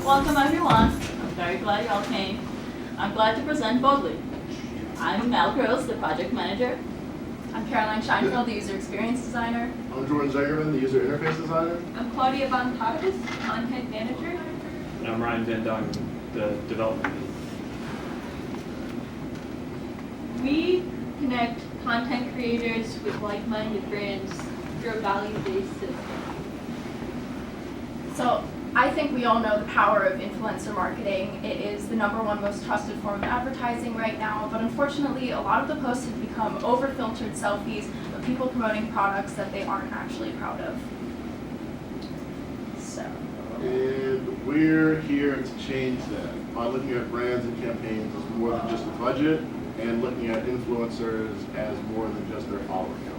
Welcome everyone. I'm very glad you all came. I'm glad to present boldly. I'm Mel Gross, the project manager. I'm Caroline Scheinfeld, the user experience designer. I'm Jordan Zagerman, the user interface designer. I'm Claudia Bonitatibus, content manager. And I'm Ryan Van Dongen, the development lead. We connect content creators with like-minded brands through a value-based system. So I think we all know the power of influencer marketing. It is the #1 most trusted form of advertising right now, but unfortunately a lot of the posts have become over-filtered selfies of people promoting products that they aren't actually proud of. So. And we're here to change that by looking at brands and campaigns as more than just a budget and looking at influencers as more than just their follower count.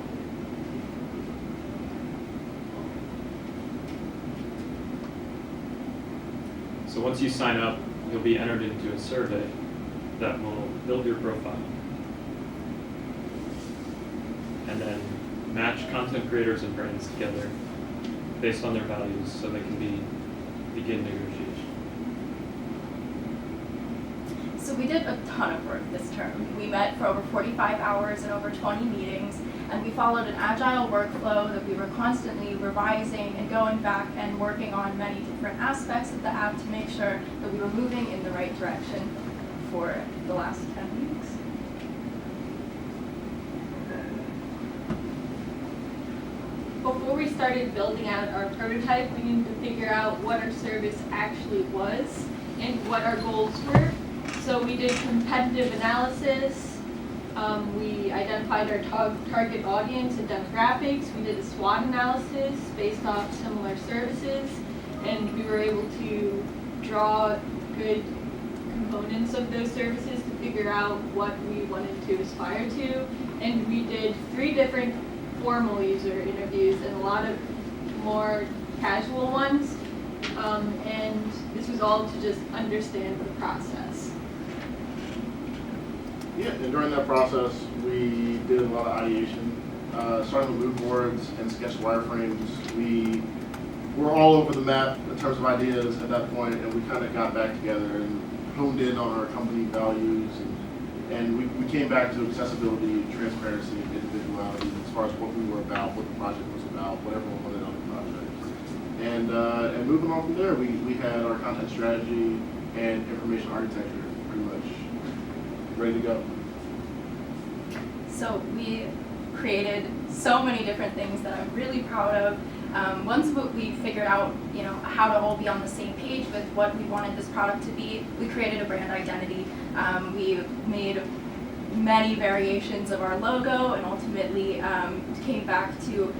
So once you sign up, you'll be entered into a survey that will build your profile. And then match content creators and brands together based on their values so they can begin negotiation. So we did a ton of work this term. We met for over 45 hours and over 20 meetings, and we followed an agile workflow that we were constantly revising and going back and working on many different aspects of the app to make sure that we were moving in the right direction for the last 10 weeks. Before we started building out our prototype, we needed to figure out what our service actually was and what our goals were. So we did competitive analysis. We identified our target audience and demographics. We did a SWOT analysis based off similar services, and we were able to draw good components of those services to figure out what we wanted to aspire to. And we did 3 different formal user interviews and a lot of more casual ones. And this was all to just understand the process. Yeah, and during that process, we did a lot of ideation, starting with mood boards and sketch wireframes. We were all over the map in terms of ideas at that point, and we kind of got back together and honed in on our company values, and we came back to accessibility, transparency, and individuality as far as what we were about, what the project was about, what everyone wanted on the project. And moving on from there, we had our content strategy and information architecture pretty much ready to go. So we created so many different things that I'm really proud of. Once we figured out, how to all be on the same page with what we wanted this product to be, we created a brand identity. We made many variations of our logo and ultimately came back to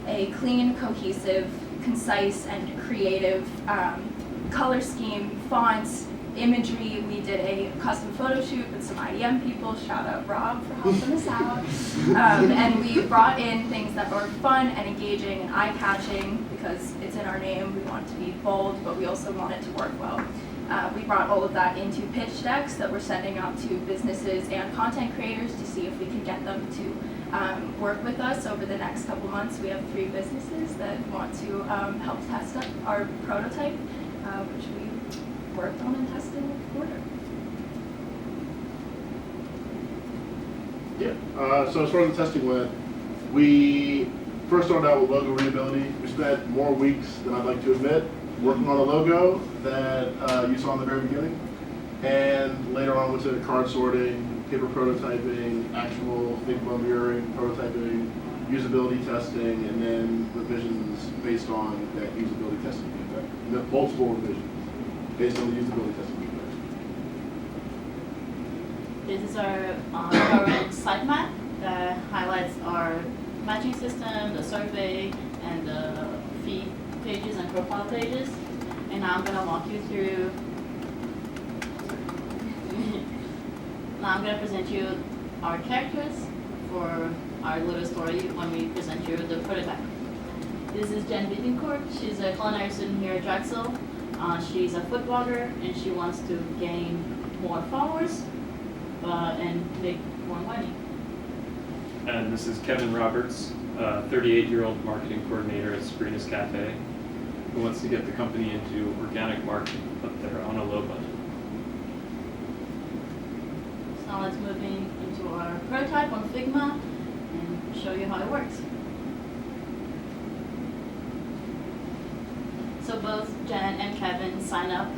a clean, cohesive, concise, and creative color scheme, fonts, imagery. We did a custom photo shoot with some IDM people. Shout out Rob for helping us out. And we brought in things that were fun and engaging and eye-catching because it's in our name. We want it to be bold, but we also want it to work well. We brought all of that into pitch decks that we're sending out to businesses and content creators to see if we can get them to work with us over the next couple months. We have 3 businesses that want to help test up our prototype, which we worked on and tested in the quarter. Yeah, so as far as the testing went, we first started out with logo readability. We spent more weeks than I'd like to admit working on a logo that you saw in the very beginning. And later on went to card sorting, paper prototyping, actual Figma mirroring, prototyping, usability testing, and then revisions based on that usability testing feedback. Multiple revisions based on the usability testing feedback. This is our current sitemap that highlights our matching system, the survey, and the feed pages and profile pages. And now I'm going to walk you through. Now I'm going to present you our characters for our little story when we present you the prototype. This is Jen Bittencourt. She's a culinary student here at Drexel. She's a food blogger and she wants to gain more followers and make more money. And this is Kevin Roberts, 38-year-old marketing coordinator at Sabrina's Cafe. who wants to get the company into organic marketing, but they're on a low budget. So now let's move into our prototype on Figma and show you how it works. So both Jen and Kevin sign up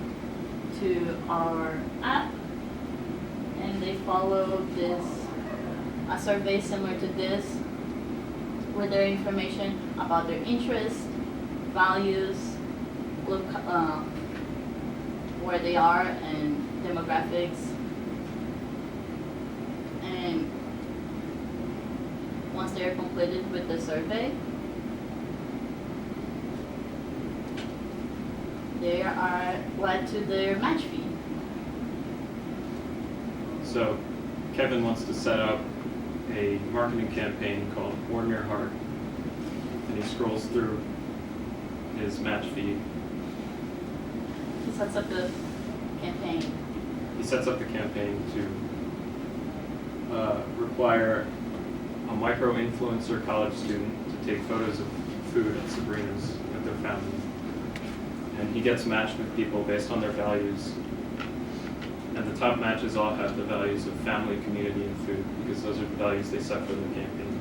to our app, and they follow a survey similar to this, with their information about their interests, values, where they are, and demographics. And once they are completed with the survey, they are led to their match feed. So Kevin wants to set up a marketing campaign called Warm Your Heart, and he scrolls through his match feed. He sets up the campaign. He sets up the campaign to require a micro-influencer college student to take photos of food at Sabrina's with their family. And he gets matched with people based on their values. And the top matches all have the values of family, community, and food, because those are the values they set for the campaign.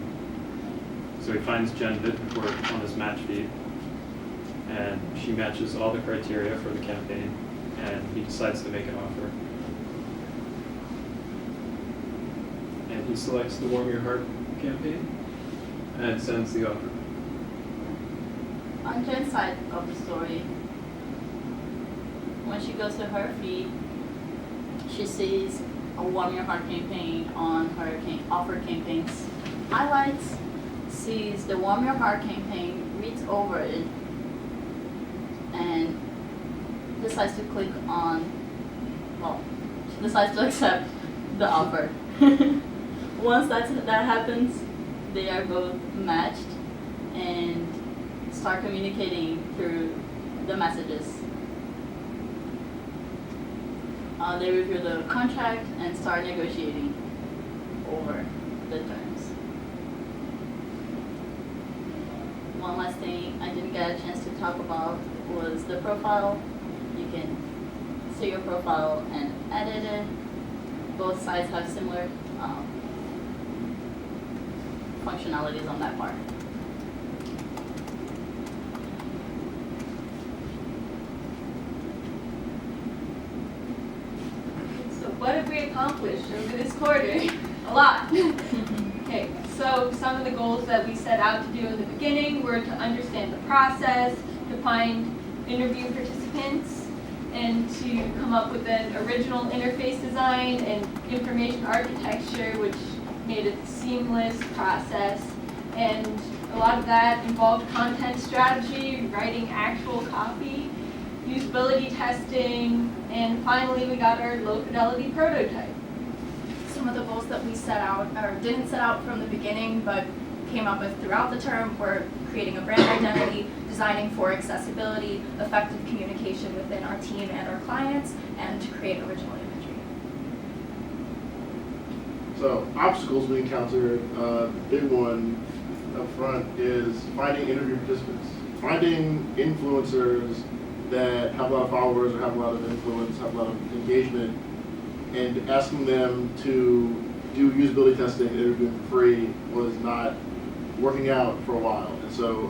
So he finds Jen Bittencourt on his match feed, and she matches all the criteria for the campaign, and he decides to make an offer. And he selects the Warm Your Heart campaign and sends the offer. On Jen's side of the story, when she goes to her feed, she sees a Warm Your Heart campaign on her offer campaigns highlights, sees the Warm Your Heart campaign, reads over it, and decides to click on, she decides to accept the offer. Once that happens, they are both matched and start communicating through the messages. They review the contract and start negotiating over the terms. One last thing I didn't get a chance to talk about was the profile. You can see your profile and edit it. Both sides have similar functionalities on that part. What have we accomplished over this quarter? A lot. Okay, so some of the goals that we set out to do in the beginning were to understand the process, to find interview participants, and to come up with an original interface design and information architecture, which made it a seamless process. And a lot of that involved content strategy, writing actual copy, usability testing, and finally we got our low fidelity prototype. Some of the goals that we set out, or didn't set out from the beginning, but came up with throughout the term, were creating a brand identity, designing for accessibility, effective communication within our team and our clients, and to create original imagery. So obstacles we encountered, the big one up front is finding interview participants, finding influencers that have a lot of followers or have a lot of influence, have a lot of engagement, and asking them to do usability testing and interviewing for free was not working out for a while. And so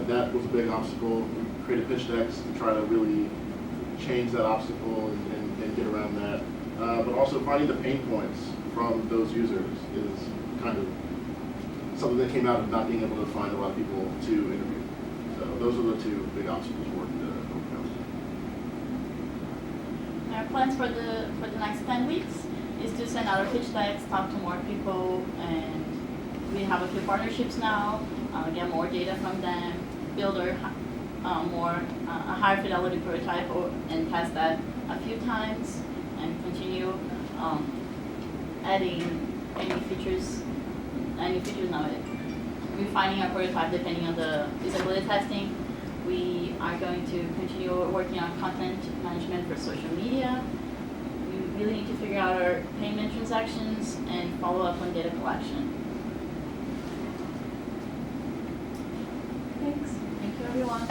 that was a big obstacle. We created pitch decks to try to really change that obstacle and get around that. But also finding the pain points from those users is kind of something that came out of not being able to find a lot of people to interview. So those are the two big obstacles we're working to overcome. Our plans for the next 10 weeks is to send out our pitch decks, talk to more people, and we have a few partnerships now, get more data from them, build our a higher fidelity prototype and test that a few times, and continue adding any features now. Refining our prototype depending on the usability testing. We are going to continue working on content management for social media. We really need to figure out our payment transactions and follow up on data collection. Thanks. Thank you, everyone.